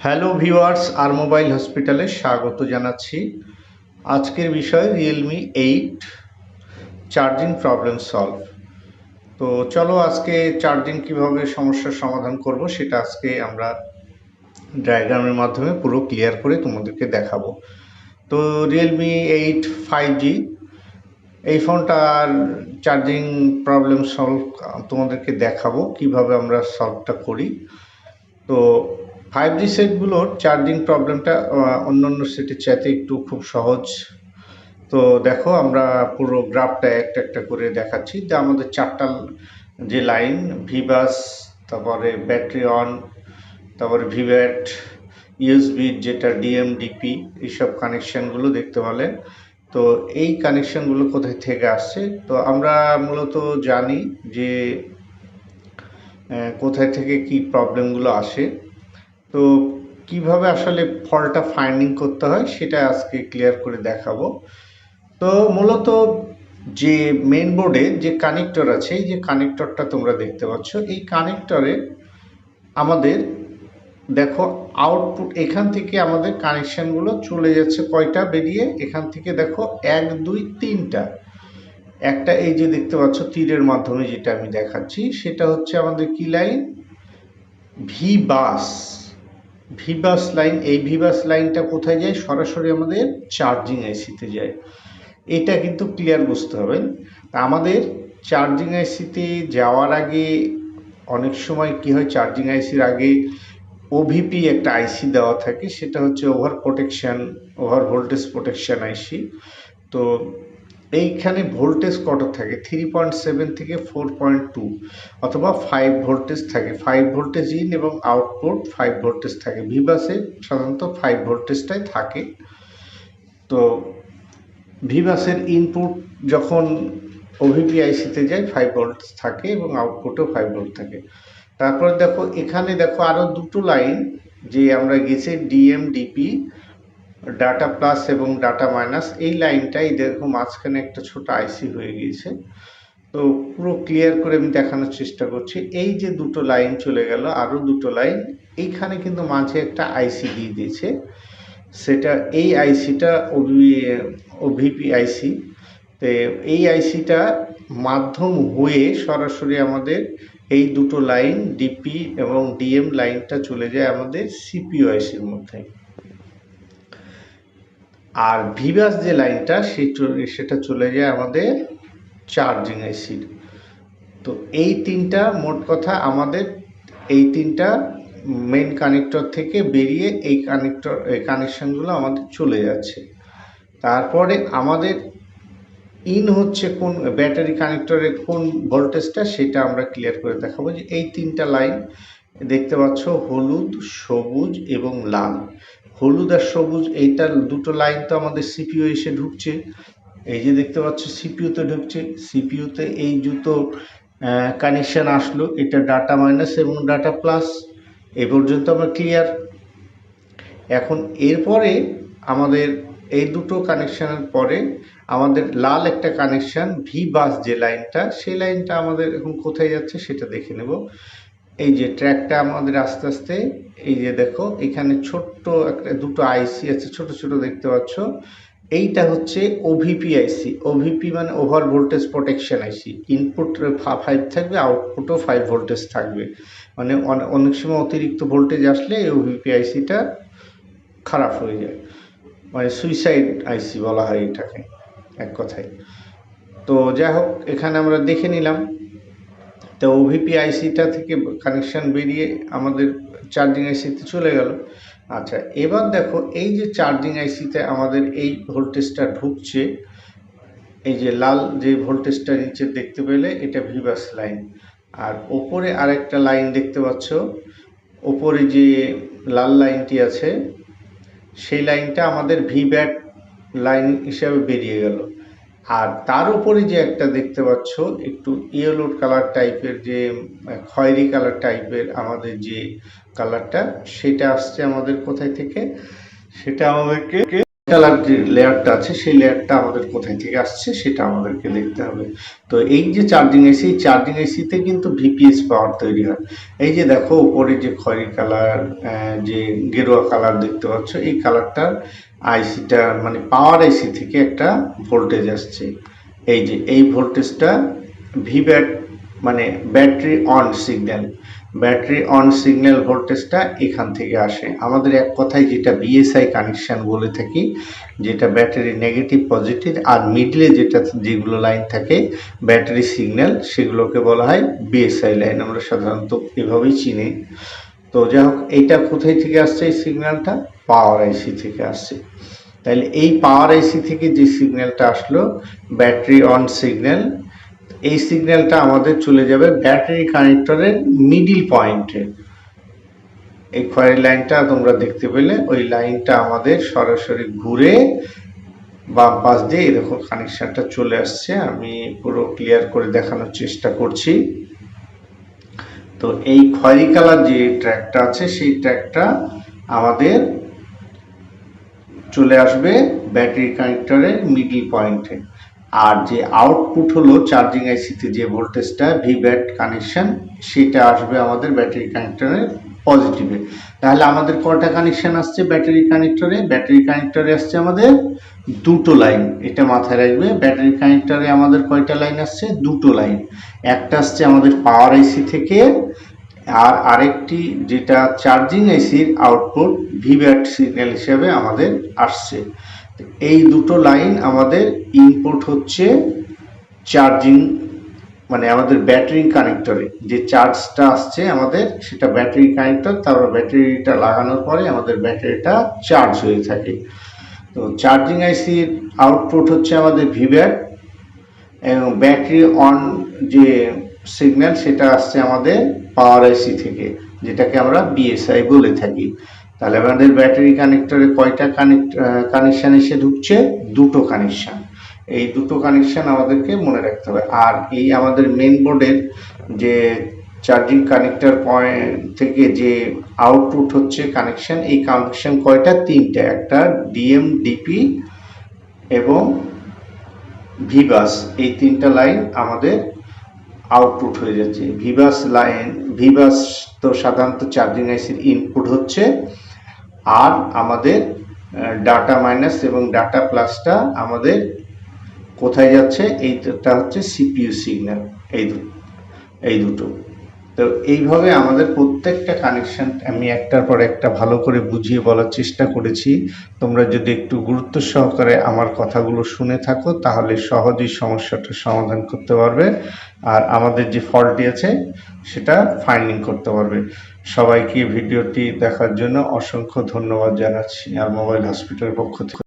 Hello viewers, আর mobile হসপিটালে স্বাগত জানাচ্ছি। আজকের বিষয় রিয়েলমি 8 চার্জিং প্রবলেম সলভ। তো চলো আজকে চার্জিং কিভাবে সমস্যার সমাধান করব সেটা আজকে আমরা ডায়াগ্রামের মাধ্যমে পুরো ক্লিয়ার করে তোমাদেরকে দেখাবো। তো রিয়েলমি 8 5G এই ফোনটার চার্জিং প্রবলেম সলভ তোমাদেরকে দেখাবো কিভাবে আমরা সলভটা করি। তো 5G সেটগুলোর চার্জিং প্রবলেমটা অন্যান্য সেটের চাইতে একটু খুব সহজ। তো দেখো আমরা পুরো গ্রাফটা একটা একটা করে দেখাচ্ছি যে আমাদের চারটা যে লাইন ভিবাস, তারপরে ব্যাটারি অন, তারপরে ভিভ্যাট, ইউএসবি যেটা ডিএমডিপি, এইসব কানেকশানগুলো দেখতে পেলেন। তো এই কানেকশানগুলো কোথায় থেকে আসছে, তো আমরা মূলত জানি যে কোথায় থেকে কি প্রবলেমগুলো আসে। তো কিভাবে আসলে ফল্টটা ফাইন্ডিং করতে হয় সেটা আজকে ক্লিয়ার করে দেখাবো। তো মূলত যে মেইন বোর্ডে যে কানেক্টর আছে, এই যে কানেক্টরটা তোমরা দেখতে পাচ্ছ, এই কানেক্টরে আমাদের দেখো আউটপুট এখান থেকে আমাদের কানেকশনগুলো চলে যাচ্ছে কয়টা বেরিয়ে, এখান থেকে দেখো 1 2 3টা। একটা এই যে দেখতে পাচ্ছ তীরের মাধ্যমে যেটা আমি দেখাচ্ছি সেটা হচ্ছে আমাদের কি লাইন, ভিবাস লাইন। এই ভিবাস লাইনটা কোথায় যায়, সরাসরি আমাদের চার্জিং আইসিতে যায়। এটা কিন্তু ক্লিয়ার বুঝতে হবে। আমাদের চার্জিং আইসিতে যাওয়ার আগে অনেক সময় কি হয়, চার্জিং আইসির আগে ওভিপি একটা আইসি দেওয়া থাকে, সেটা হচ্ছে ওভার ভোল্টেজ প্রোটেকশন আইসি। তো এইখানে ভোল্টেজ কত থাকে, 3.7 থেকে 4.2 অথবা 5 ভোল্টেজ থাকে। 5 ভোল্টেজ ইন এবং আউটপুট 5 ভোল্টেজ থাকে। ভিভাসে সাধারণত 5 ভোল্টেজটাই থাকে। তো ভিভাসের ইনপুট যখন ওভিপি আইসিতে যায় 5 ভোল্ট থাকে এবং আউটপুটেও 5 ভোল্ট থাকে। তারপরে দেখো এখানে দেখো আরও দুটো লাইন যে আমরা গেছি ডিএমডিপি, ডাটা প্লাস এবং ডাটা মাইনাস। এই লাইনটাই দেখো মাঝখানে একটা ছোট আইসি হয়ে গিয়েছে। তো পুরো ক্লিয়ার করে আমি দেখানোর চেষ্টা করছি। এই যে দুটো লাইন চলে গেল, আরও দুটো লাইন, এইখানে কিন্তু মাঝে একটা আইসি দিয়ে দিয়েছে। সেটা এই আইসিটা ওভিপি আইসি। তো এই আইসিটা মাধ্যম হয়ে সরাসরি আমাদের এই দুটো লাইন ডিপি এবং ডিএম লাইনটা চলে যায় আমাদের সিপিইউ আইসির মধ্যে। আর ভিভাস যে লাইনটা সেটা চলে যায় আমাদের চার্জিং আইসির। তো এই তিনটা মোট কথা আমাদের এই তিনটা মেন কানেক্টর থেকে বেরিয়ে এই কানেকশনগুলো আমাদের চলে যাচ্ছে। তারপরে আমাদের ইন হচ্ছে কোন ব্যাটারি কানেক্টরের কোন ভোল্টেজটা, সেটা আমরা ক্লিয়ার করে দেখাবো। যে এই তিনটা লাইন দেখতে পাচ্ছ, হলুদ, সবুজ এবং লাল। হলুদ আর সবুজ এইটা দুটো লাইন তো আমাদের সিপিইউ এসে ঢুকছে। এই যে দেখতে পাচ্ছ সিপিইউতে ঢুকছে। সিপিইউতে এই দুটো কানেকশন আসলো, এটা ডাটা মাইনাস এবং ডাটা প্লাস। এই পর্যন্ত আমরা ক্লিয়ার। এখন এরপরে আমাদের এই দুটো কানেকশানের পরে আমাদের লাল একটা কানেকশান ভিবাস যে লাইনটা, সেই লাইনটা আমাদের এখন কোথায় যাচ্ছে সেটা দেখে নেব। এই যে ট্র্যাকটা আমাদের আস্তে আস্তে, এই যে দেখো এখানে ছোট্ট একটা দুটো আইসি আছে, ছোট ছোট দেখতে পাচ্ছ। এইটা হচ্ছে ওভিপি আইসি। ওভিপি মানে ওভার ভোল্টেজ প্রোটেকশন আইসি। ইনপুট 5 থাকবে, আউটপুটও 5 ভোল্টেজ থাকবে। মানে অনেক সময় অতিরিক্ত ভোল্টেজ আসলে এই ওভিপি আইসিটা খারাপ হয়ে যায়, মানে সুইসাইড আইসি বলা হয় এটাকে এক কথায়। তো যাই হোক, এখানে আমরা দেখে নিলাম। তো ওভিপি আইসিটা থেকে কানেকশন বেরিয়ে আমাদের চার্জিং আইসিতে চলে গেল। আচ্ছা, এবার দেখো এই যে চার্জিং আইসিতে আমাদের এই ভোল্টেজটা ঢুকছে, এই যে লাল যে ভোল্টেজটা নিচে দেখতে পেলে, এটা ভিবাস লাইন। আর ওপরে আরেকটা লাইন দেখতে পাচ্ছ, ওপরে যে লাল লাইনটি আছে সেই লাইনটা আমাদের ভিভ্যাট লাইন হিসাবে বেরিয়ে গেল। আর তার উপরে যে একটা দেখতে পাচ্ছ একটু ইয়েলো কালার টাইপের, যে খয়েরি কালার টাইপের আমাদের যে কালারটা, সেটা আসছে আমাদের কোথায় থেকে, সেটা আমাদেরকে কালার যে লেয়ারটা আছে সেই লেয়ারটা আমাদের কোথায় থেকে আসছে সেটা আমাদেরকে দেখতে হবে। তো এই যে চার্জিং আইসি, চার্জিং আইসিতে কিন্তু ভিপিএস পাওয়ার তৈরি হয়। এই যে দেখো উপরে যে খয়েরি কালার, যে গেরুয়া কালার দেখতে পাচ্ছ, এই কালারটার আইসিটা মানে পাওয়ার আইসি থেকে একটা ভোল্টেজ আসছে। এই যে এই ভোল্টেজটা ভিব্যাট মানে battery on signal, battery on signal ভোল্টেজটা এখান থেকে আসে। আমাদের এক কথায় যেটা বিএসআই কানেকশন বলে থাকি, যেটা ব্যাটারি নেগেটিভ পজিটিভ আর মিডলে যেগুলো লাইন থাকে ব্যাটারি সিগন্যাল, সেগুলোকে বলা হয় বিএসআই লাইন, আমরা সাধারণত এভাবেই চিনি। তো যাই হোক, এইটা কোথায় থেকে আসছে? এই সিগন্যালটা পাওয়ার আইসি থেকে আসছে। তাহলে এই পাওয়ার আইসি থেকে যে সিগন্যালটা আসলো ব্যাটারি অন সিগন্যাল, এই সিগন্যালটা আমাদের চলে যাবে ব্যাটারি কানেক্টরের মিডিল পয়েন্টে। এই খয়েরি লাইনটা তোমরা দেখতে পেলে, ওই লাইনটা আমাদের সরাসরি ঘুরে বাম পাশ দিয়ে এরকম কানেকশনটা চলে আসছে। আমি পুরো ক্লিয়ার করে দেখানোর চেষ্টা করছি। তো এই খয়েরি কালার যে ট্র্যাকটা আছে সেই ট্র্যাকটা আমাদের চলে আসবে ব্যাটারি কানেক্টরের মিডল পয়েন্টে। আর যে আউটপুট হলো চার্জিং আইসিতে যে ভোল্টেজটা ভিব্যাট কানেকশন, সেটা আসবে আমাদের ব্যাটারি কানেক্টরের পজিটিভে। তাহলে আমাদের কয়টা কানেকশন আসছে ব্যাটারি কানেক্টরে? ব্যাটারি কানেক্টরে আসছে আমাদের দুটো লাইন, এটা মাথায় রাখবে। ব্যাটারি কানেক্টরে আমাদের কয়টা লাইন আসছে? দুটো লাইন। একটা আসছে আমাদের পাওয়ার আইসি থেকে, আর আরেকটি যেটা চার্জিং আইসির আউটপুট ভিব্যাট সিগন্যাল হিসেবে আমাদের আসছে। এই দুটো লাইন আমাদের ইনপুট হচ্ছে চার্জিং মানে আমাদের ব্যাটারি কানেক্টরে যে চার্জটা আসছে আমাদের, সেটা ব্যাটারি কানেক্টর, তারপর ব্যাটারিটা লাগানোর পরে আমাদের ব্যাটারিটা চার্জ হয়ে থাকে। তো চার্জিং আইসির আউটপুট হচ্ছে আমাদের ভিব্যাট, এবং ব্যাটারি অন যে সিগন্যাল সেটা আসছে আমাদের পাওয়ার আইসি থেকে, যেটাকে আমরা বিএসআই বলে থাকি। তাহলে আমাদের ব্যাটারি কানেক্টরে কয়টা কানেকশন এসে ঢুকছে? দুটো কানেকশন। এই দুটো কানেকশন আমাদেরকে মনে রাখতে হবে। আর এই আমাদের মেন বোর্ডের যে চার্জিং কানেক্টর পয়েন্ট থেকে যে আউটপুট হচ্ছে কানেকশন, এই কানেকশন কয়টা? তিনটা। একটা ডিএম, ডিপি এবং ভিবাস, এই তিনটা লাইন আমাদের আউটপুট হয়ে যাচ্ছে। ভিবাস তো সাধারণত চার্জিং আইসির ইনপুট হচ্ছে, আর আমাদের ডাটা মাইনাস এবং ডাটা প্লাসটা আমাদের কোথায় যাচ্ছে? এইটা হচ্ছে সিপিইউ সিগন্যাল। এই দুটো। তো এইভাবে আমাদের প্রত্যেকটা কানেকশন আমি একটার পর একটা ভালো করে বুঝিয়ে বলার চেষ্টা করেছি। তোমরা যদি একটু গুরুত্ব সহকারে আমার কথাগুলো শুনে থাকো তাহলে সহজেই সমস্যাটার সমাধান করতে পারবে, আর আমাদের যে ফল্টটি আছে সেটা ফাইন্ডিং করতে পারবে। সবাইকে ভিডিওটি দেখার জন্য অসংখ্য ধন্যবাদ জানাচ্ছি আর মোবাইল হসপিটালের পক্ষ থেকে।